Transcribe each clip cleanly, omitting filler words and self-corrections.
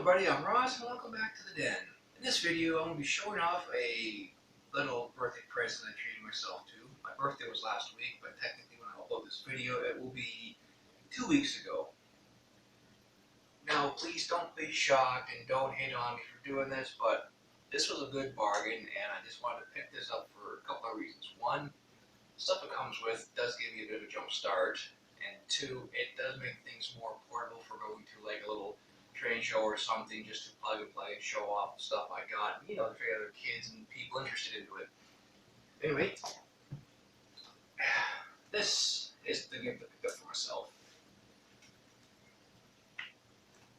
everybody, I'm Ross and welcome back to the den. In this video I'm going to be showing off a little birthday present I treated myself to. My birthday was last week, but technically when I upload this video it will be 2 weeks ago. Now please don't be shocked and don't hate on me for doing this, but this was a good bargain and I just wanted to pick this up for a couple of reasons. One, the stuff it comes with does give me a bit of a jump start, and two, it does make things more portable for going to like a little train show or something, just to plug and play, show off the stuff I got, and, to get other kids and people interested into it. Anyway, this is the gift I picked up for myself.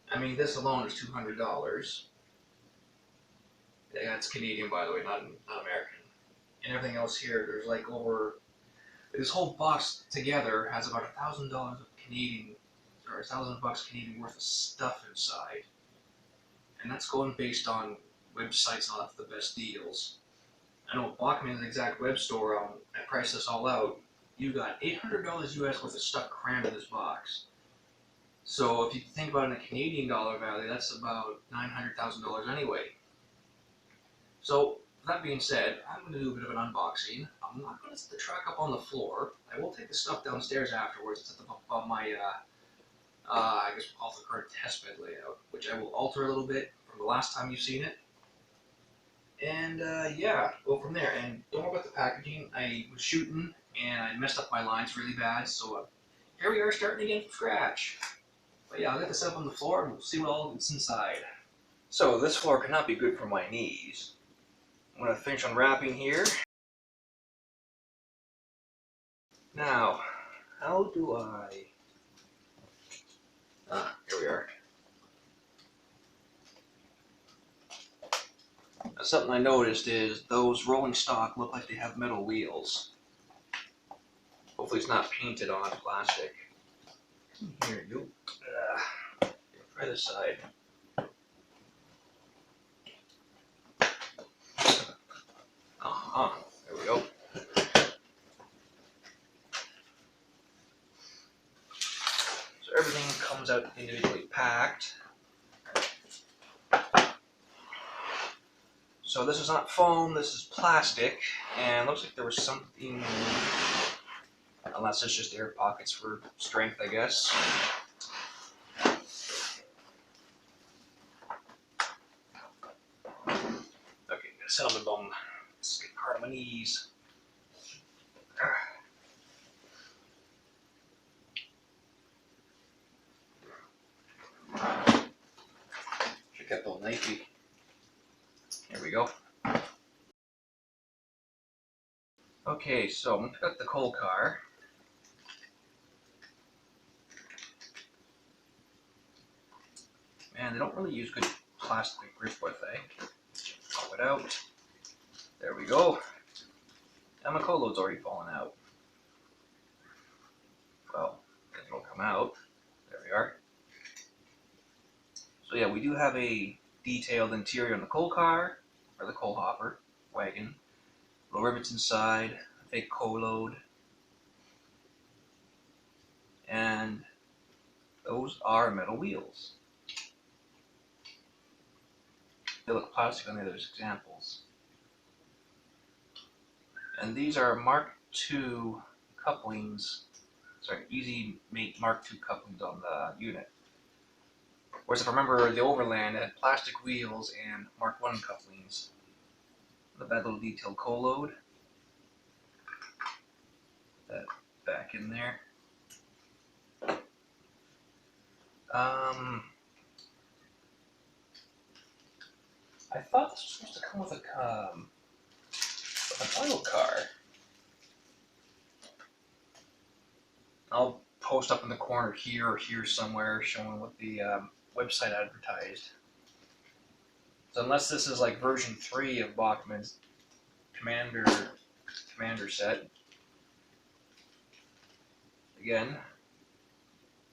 I mean, this alone is $200. Yeah, it's Canadian, by the way, not American. And everything else here, there's like over. This whole box together has about $1,000 of Canadian, or $1,000 Canadian worth of stuff inside. And that's going based on websites and all that for the best deals. I know Bachmann's exact web store, I priced this all out. You got $800 US worth of stuff crammed in this box. So if you think about it in a Canadian dollar value, that's about $900,000 anyway. So that being said, I'm going to do a bit of an unboxing. I'm not going to set the truck up on the floor. I will take the stuff downstairs afterwards and set them up on my, I guess we'll call it the current test bed layout, which I will alter a little bit from the last time you've seen it. And yeah, go from there. And don't worry about the packaging. I was shooting and I messed up my lines really bad, so here we are starting again from scratch. But yeah, I'll get this up on the floor and we'll see what all is inside. So this floor cannot be good for my knees. I'm going to finish unwrapping here. Now, how do I... here we are. Now, something I noticed is those rolling stock look like they have metal wheels. Hopefully it's not painted on plastic. Here you go. Try this side. There we go. So everything comes out individually packed. So this is not foam, this is plastic, and it looks like there was something, unless it's just air pockets for strength, I guess. Okay, sit on the bum. It's getting hard on my knees. Should kept all knifey. Here we go. Okay, so I'm gonna pick up the coal car. Man, they don't really use good plastic grip with, eh? Pop it out. There we go. And my coal load's already fallen out. Well, it'll come out. There we are. So yeah, we do have a detailed interior on the coal car, or the coal hopper, wagon. Little rivets inside, a fake coal load. And those are metal wheels. They look plastic on the other examples. And these are Mark II couplings, easy mate Mark II couplings on the unit. Whereas if I remember the Overland, it had plastic wheels and Mark I couplings. The bad little detailed coal load. That back in there. I thought this was supposed to come with an oil car. I'll post up in the corner here or here somewhere showing what the website advertised. So unless this is like version 3 of Bachmann's Commander set, again,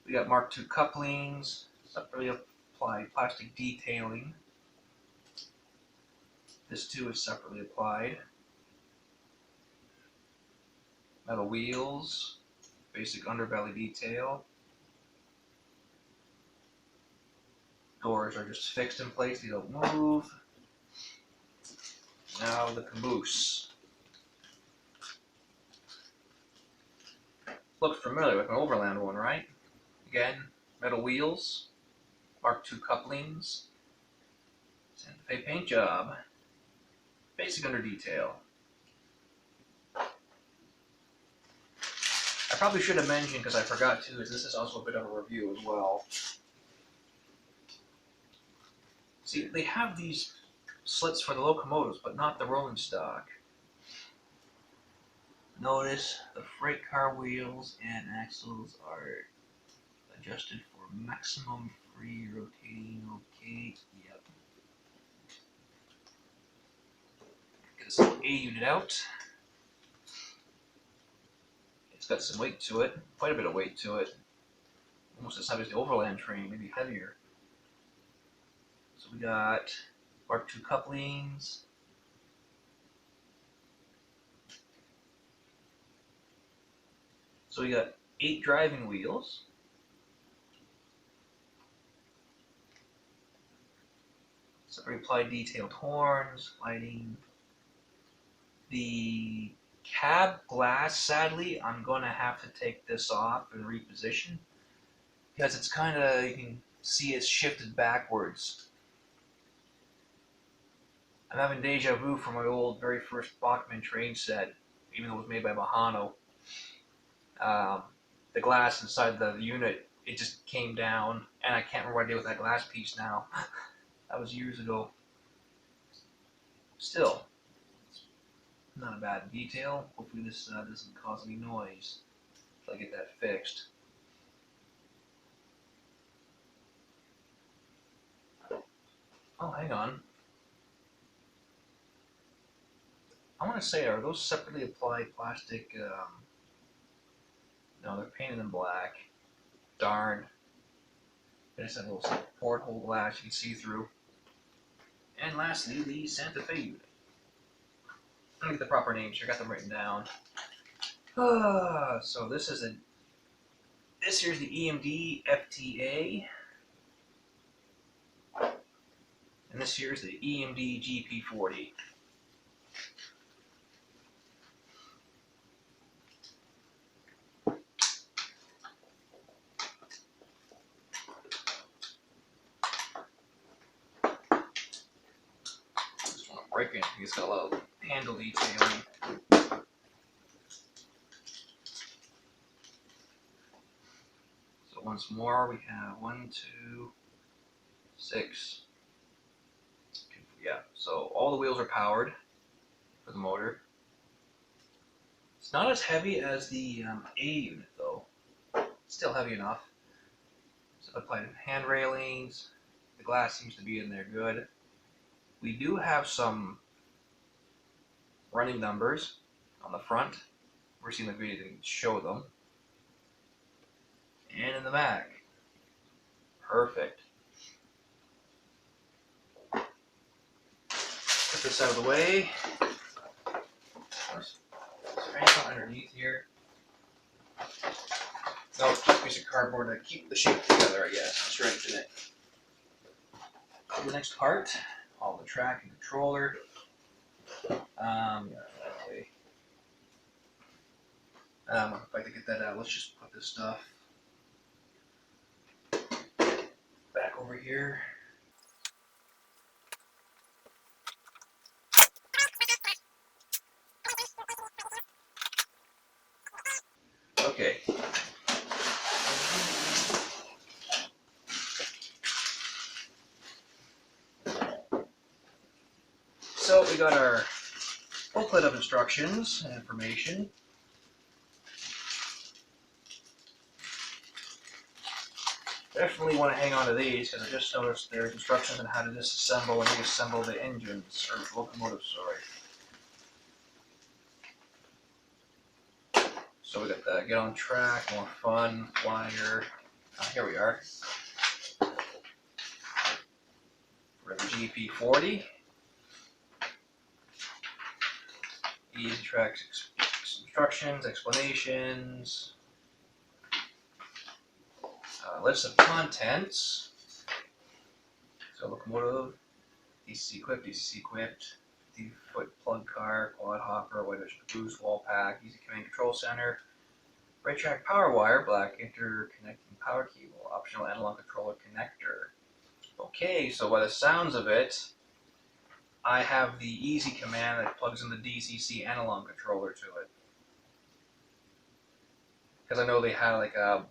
we got Mark II couplings, separately applied plastic detailing. This too is separately applied. Metal wheels, basic underbelly detail. doors are just fixed in place, they don't move. Now the caboose. Looks familiar, like an Overland one, right? Again, metal wheels, Mark II couplings, Santa Fe paint job, basic under detail. I probably should have mentioned, because I forgot to, is this is also a bit of a review as well. See, they have these slits for the locomotives, but not the rolling stock. Notice the freight car wheels and axles are adjusted for maximum free rotating. Okay, yep. Get this little A unit out. It's got some weight to it, quite a bit of weight to it. Almost as heavy as the Overland train, maybe heavier. So we got Mark II couplings. So we got 8 driving wheels. Separate applied detailed horns, lighting. The cab glass, sadly, I'm going to have to take this off and reposition. Because it's kind of, you can see it's shifted backwards. I'm having deja vu from my old, very first Bachmann train set, even though it was made by Bachmann. The glass inside the unit, it just came down, and I can't remember what I did with that glass piece now. That was years ago. Still, not a bad detail. Hopefully this doesn't cause any noise until I get that fixed. Oh, hang on. I want to say, are those separately applied plastic? No, they're painted in black. Darn. They just have a little porthole glass you can see through. And lastly, the Santa Fe unit. Let me get the proper names here. I got them written down. So this here's the EMD FTA. And this here's the EMD GP40. Just want to break it. It's got a lot of handle detailing. So once more, we have 1, 2, 6. Yeah, so all the wheels are powered for the motor. It's not as heavy as the A unit though. Still heavy enough. So I applied hand railings. The glass seems to be in there good. We do have some running numbers on the front. We're seeing the video to show them. And in the back. Perfect. Put this out of the way. Strength underneath here. No, just a piece of cardboard to keep the shape together, I guess. Strengthen it. The next part, all the track and controller. If I can get that out, let's just put this stuff back over here. Okay. So we got our booklet of instructions and information. Definitely want to hang on to these because I just noticed there's instructions on how to disassemble and reassemble the engines, or locomotives, sorry. So we got the get on track, more fun, flyer. Here we are. For the GP40. Easy track instructions, explanations. List of contents. got Locomotive, DC equipped, 50-foot plug car, quad hopper, white boost, wall pack, easy command control center, right track power wire, black interconnecting power cable, optional analog controller connector. Okay, so by the sounds of it, I have the easy command that plugs in the DCC analog controller to it. Because I know they have like a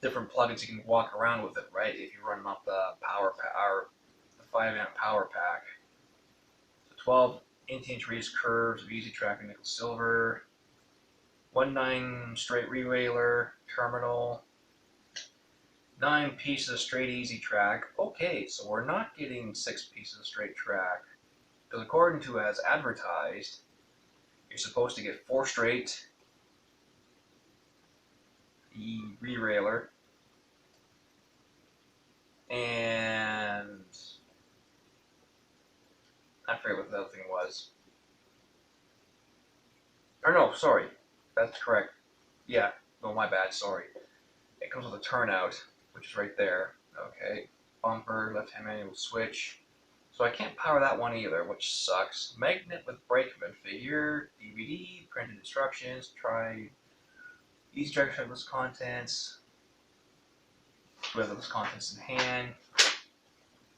different plugins you can walk around with it, right? If you're running off the the 5-amp power pack. So 12 18-inch raised curves of easy tracking nickel silver, 1/9 straight rerailer terminal, 9 pieces of straight easy track. Okay, so we're not getting 6 pieces of straight track. Because according to as advertised, you're supposed to get 4 straight rerailer and I forget what the other thing was. Or no, sorry, that's correct. Yeah, no, my bad, sorry. It comes with a turnout, which is right there. Okay, bumper, left-hand manual switch. So I can't power that one either, which sucks. Magnet with Bachmann figure, DVD, printed instructions, try easy track checklist contents, with those contents in hand,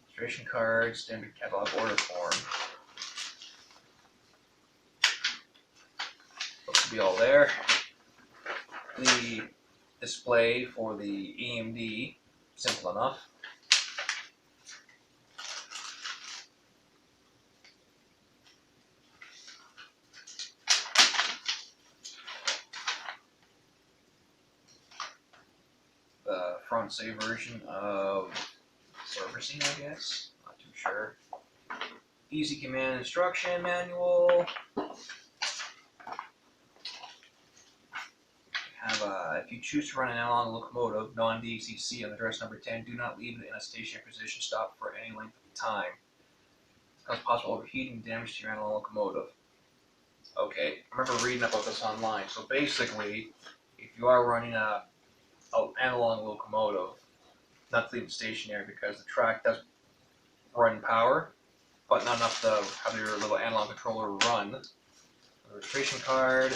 registration card, standard catalog order form. Looks to be all there. The display for the EMD, simple enough. The front say version of servicing, I guess. Not too sure. Easy command instruction manual. If you choose to run an analog locomotive, non-DCC on address number 10, do not leave it in a stationary position. Stop for any length of time. It's cause possible overheating and damage to your analog locomotive. Okay, I remember reading about this online. So basically, if you are running an analog locomotive, not to leave it stationary because the track does run power, but not enough to have your little analog controller run. The registration card.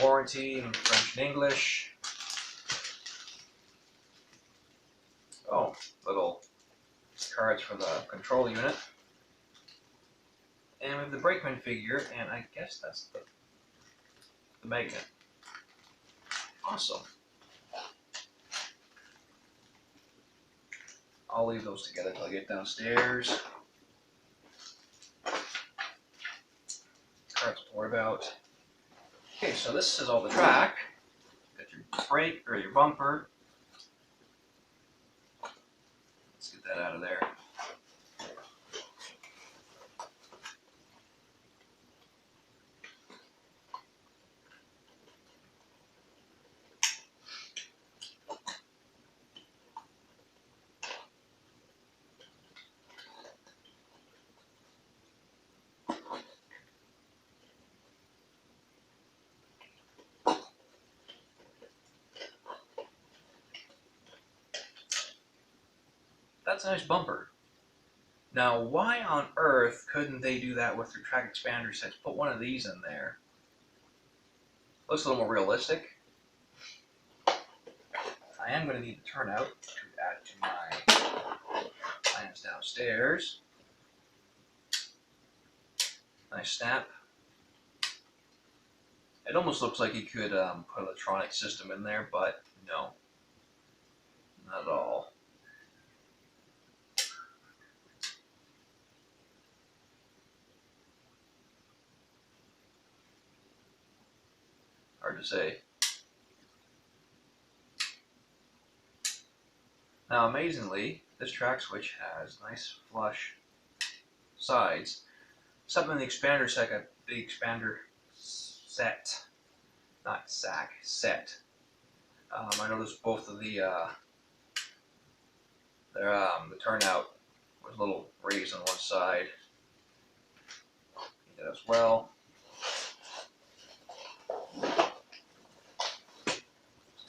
Warranty in French and English. Oh, little cards for the control unit. And we have the brakeman figure, and I guess that's the magnet. Awesome. I'll leave those together until I get downstairs. Cards to worry about. Okay, so this is all the track. Got your brake or your bumper. Let's get that out of there. That's a nice bumper. Now, why on earth couldn't they do that with their track expander sets? Put one of these in there. Looks a little more realistic. I am going to need the turnout to add to my plans downstairs. Nice snap. It almost looks like you could put an electronic system in there, but no. Not at all. Hard to say. Now, amazingly, this track switch has nice flush sides. Something in the expander set, not sack, set. I noticed both of the turnout was a little raised on one side. That as well.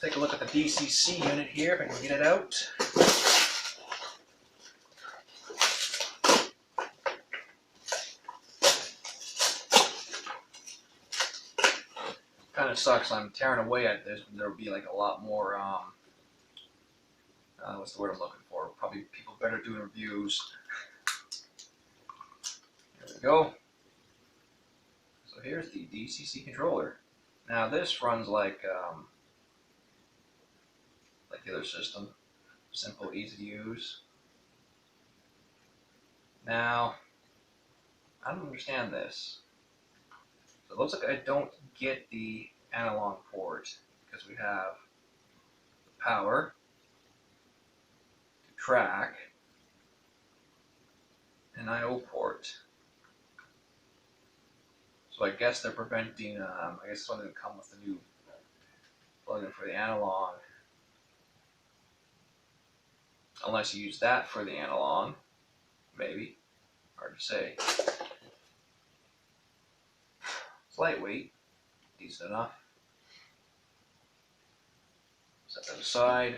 Take a look at the DCC unit here, if I can get it out. Kind of sucks. I'm tearing away at this, but there'll be like a lot more. What's the word I'm looking for? Probably people better doing reviews. There we go. So here's the DCC controller. Now this runs like the other system. Simple, easy to use. Now, I don't understand this. So it looks like I don't get the analog port because we have the power, the track, an I/O port. So I guess they're preventing, I guess it's only going to come with the new plug-in for the analog. Unless you use that for the analog, maybe. Hard to say. It's lightweight, decent enough. Set that aside.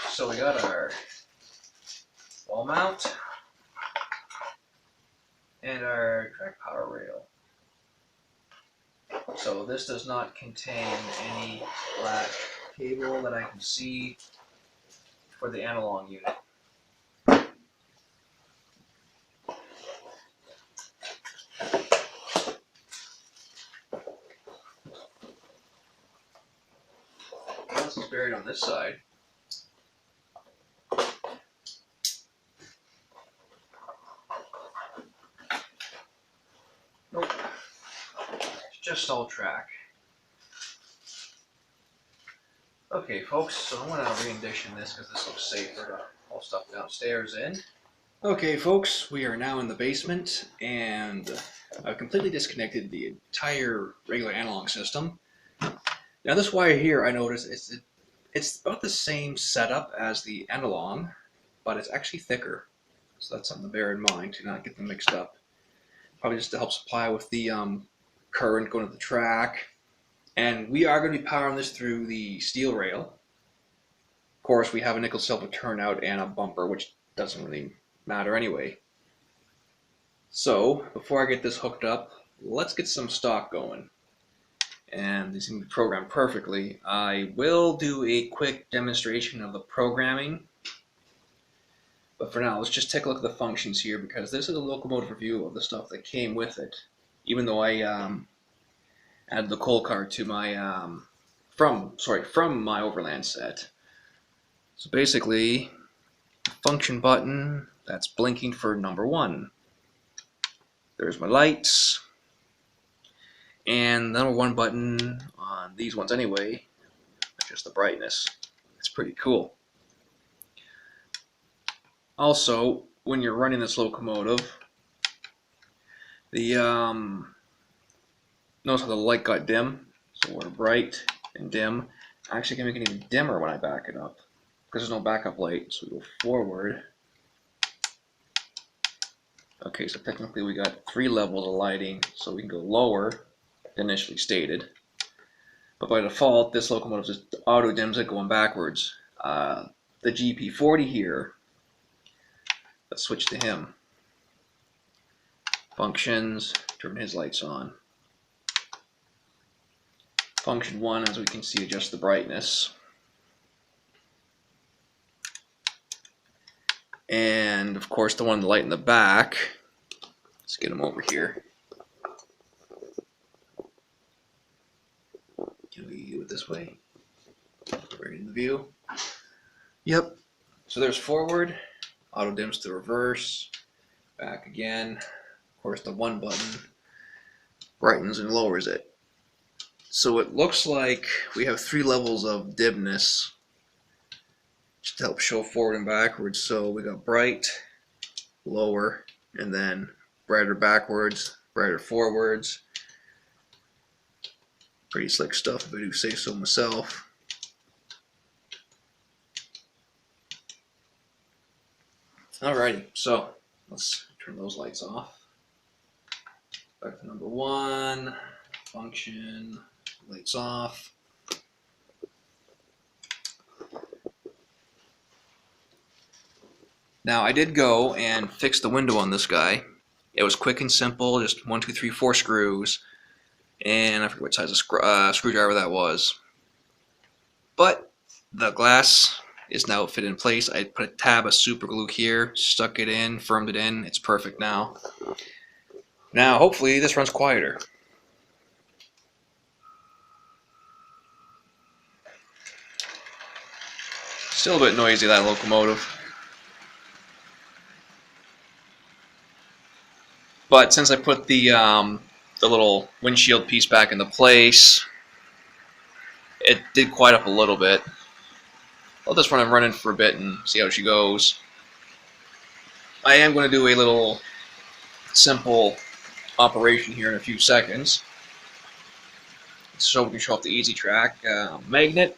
So we got our wall mount and our track power rail. So this does not contain any black cable that I can see for the analog unit. This is buried on this side. Nope. It's just all track. Okay, folks, so I'm going to re-endition this because this looks safer to haul stuff downstairs in. Okay, folks, we are now in the basement, and I've completely disconnected the entire regular analog system. Now this wire here, I noticed it's about the same setup as the analog, but it's actually thicker. So that's something to bear in mind to not get them mixed up. Probably just to help supply with the current going to the track. And we are going to be powering this through the steel rail. Of course, we have a nickel silver turnout and a bumper, which doesn't really matter anyway. So, before I get this hooked up, let's get some stock going. And these can be programmed perfectly. I will do a quick demonstration of the programming. But for now, let's just take a look at the functions here, because this is a Locomotive review of the stuff that came with it. Even though I added the cold card to my from my Overland set. So basically, the function button that's blinking for number 1. There's my lights, and the number 1 button on these ones anyway, just the brightness. It's pretty cool. Also, when you're running this locomotive, the notice how the light got dim. So we're bright and dim. I actually can make it even dimmer when I back it up because there's no backup light. So we go forward. Okay, so technically we got 3 levels of lighting, so we can go lower than initially stated. But by default, this locomotive just auto dims it going backwards. The GP40 here, let's switch to him. Functions, turn his lights on. Function 1, as we can see, adjust the brightness. And of course the one light in the back, let's get him over here. Can we do it this way? Right in the view. Yep. So there's forward, auto dims to reverse, back again. Of course the 1 button brightens and lowers it. So it looks like we have 3 levels of dimness just to help show forward and backwards. So we got bright, lower, and then brighter backwards, brighter forwards. Pretty slick stuff if I do say so myself. Alrighty, so let's turn those lights off. Back to number 1, function, lights off. Now I did go and fix the window on this guy. It was quick and simple, just 1, 2, 3, 4 screws, and I forget what size of screwdriver that was. But the glass is now fit in place. I put a tab of super glue here, stuck it in, firmed it in. It's perfect now. Now hopefully this runs quieter. Still a bit noisy, that locomotive. But since I put the little windshield piece back into place, it did quiet up a little bit. I'll just run it for a bit and see how she goes. I am going to do a little simple operation here in a few seconds, so we can show off the Easy Track magnet,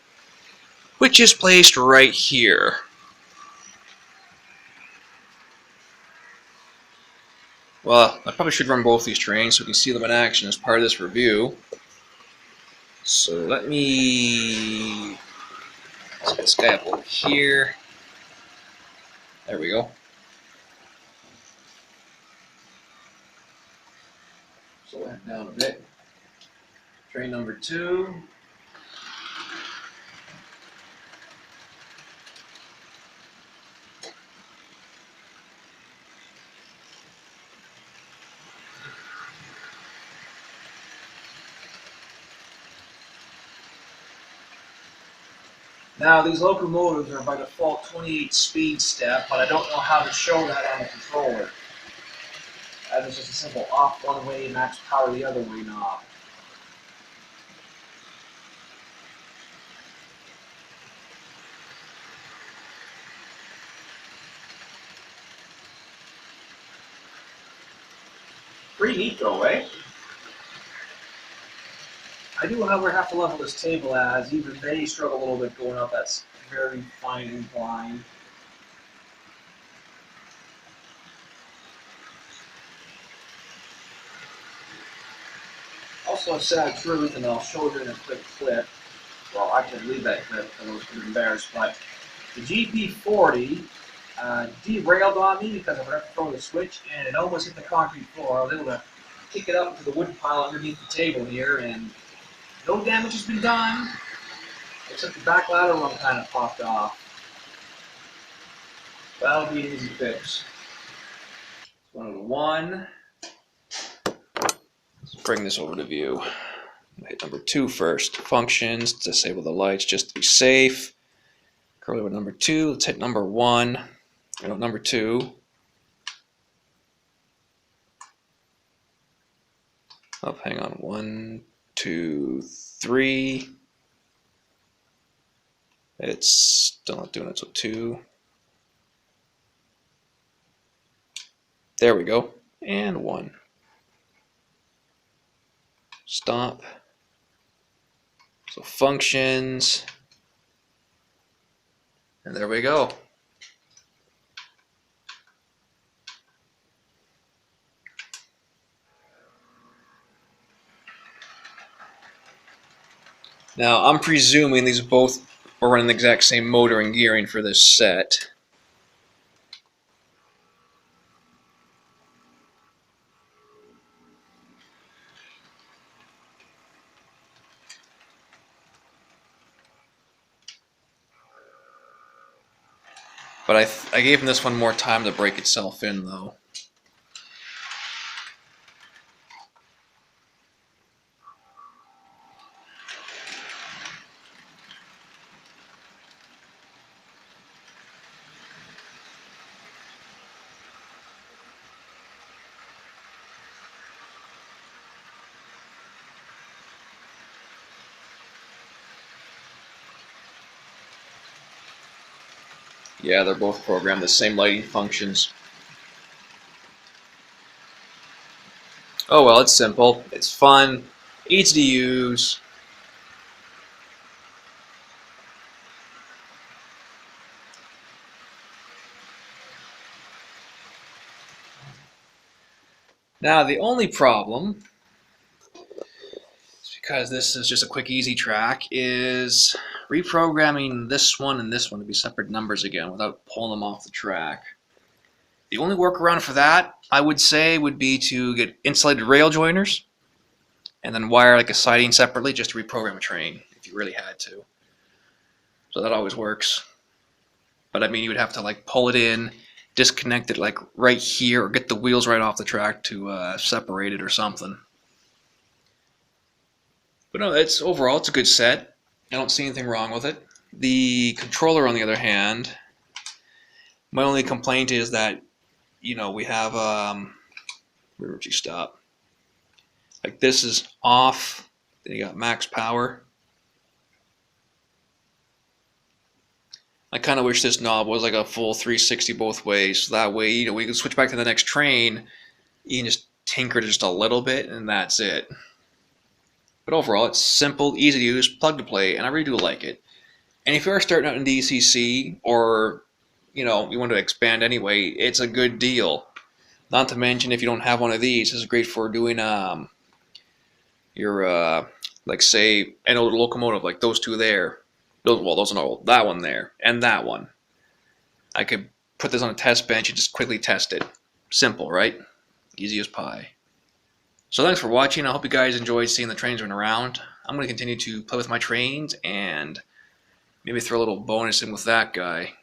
which is placed right here. Well, I probably should run both these trains so we can see them in action as part of this review. So let me set this guy up over here. There we go. Slow that down a bit. Train number 2. Now these locomotives are by default 28 speed step, but I don't know how to show that on the controller. That is just a simple off one way, max power the other way knob. Pretty neat though, eh? I do, however, have to level this table as even they struggle a little bit going up that very fine incline. Also, a sad truth, and I'll show you in a quick clip. Well, I can leave that clip because I was pretty embarrassed, but the GP40 derailed on me because I forgot to throw the switch, and it almost hit the concrete floor. I was able to kick it up to the wood pile underneath the table here, and no damage has been done, except the back ladder rung kind of popped off. That'll be an easy fix. One of the 1. Let's bring this over to view. Hit number 2 first. Functions, disable the lights just to be safe. Go over number 2. Let's hit number 1. No, number 2. Oh, hang on. 1, 2, 3. It's still not doing it, so 2. There we go. And 1. Stop. So functions. And there we go. Now, I'm presuming these both are running the exact same motor and gearing for this set. But I gave this one more time to break itself in, though. Yeah, they're both programmed the same lighting functions. Oh well, it's simple, it's fun, easy to use. Now the only problem, because this is just a quick easy track, is reprogramming this one and this one to be separate numbers again without pulling them off the track. The only workaround for that, I would say, would be to get insulated rail joiners and then wire like a siding separately just to reprogram a train if you really had to. So that always works. But I mean, you would have to like pull it in, disconnect it like right here, or get the wheels right off the track to separate it or something. But no, overall it's a good set. I don't see anything wrong with it. The controller, on the other hand, my only complaint is that, you know, we have where would you stop? Like this is off. Then you got max power. I kind of wish this knob was like a full 360 both ways. So that way, you know, we can switch back to the next train. You can just tinker it just a little bit, and that's it. But overall, it's simple, easy to use, plug to play, and I really do like it. And if you are starting out in DCC, or you know you want to expand anyway, it's a good deal. Not to mention, if you don't have one of these, this is great for doing your like say an old locomotive, like those two there. Those are not old. That one there and that one. I could put this on a test bench and just quickly test it. Simple, right? Easy as pie. So thanks for watching. I hope you guys enjoyed seeing the trains run around. I'm going to continue to play with my trains and maybe throw a little bonus in with that guy.